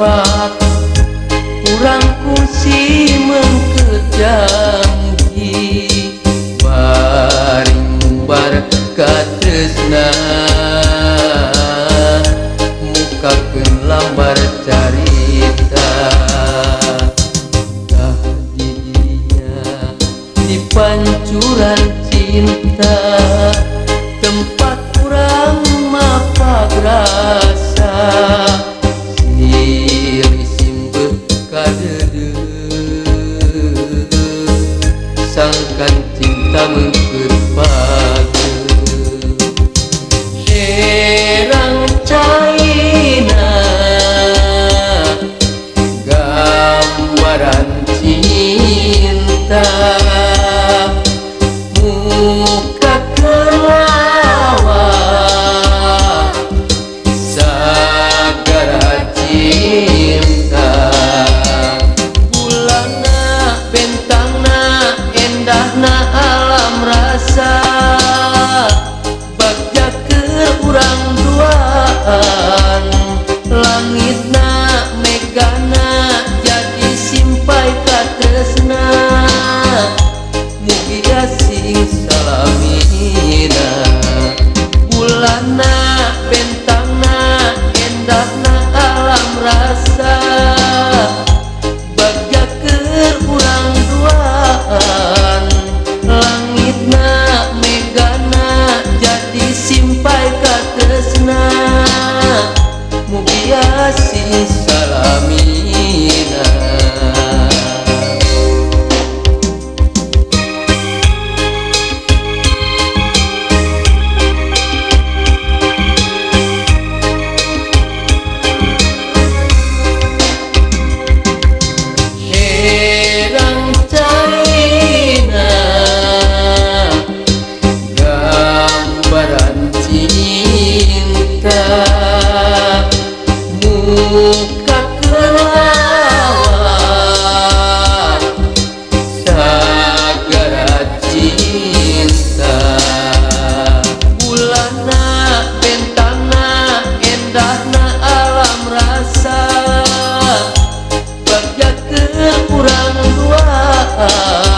dapat urang kungsi mengkejanji baring bar katresna mukakeun lambar carita didinya di pancuran cinta tempat urang mapagrasa silih simbeuh kadeudeut sangkan cinta mengkeut pageuh herang caina gambaran cinta muka kelawa sagara cinta bulana bentangna endahna alam rasa bagja keur urang duaan langitna megana jadi simpai katresna mugi asing salamina bulana bentangna endahna alam rasa bagja keur urang duaan langitna megana jadi simpai katresna mugi asing salamina. Herang caina gambaran cinta muka kelawar sagara cinta bulana bentangna endahna alam rasa bagja keur urang duaan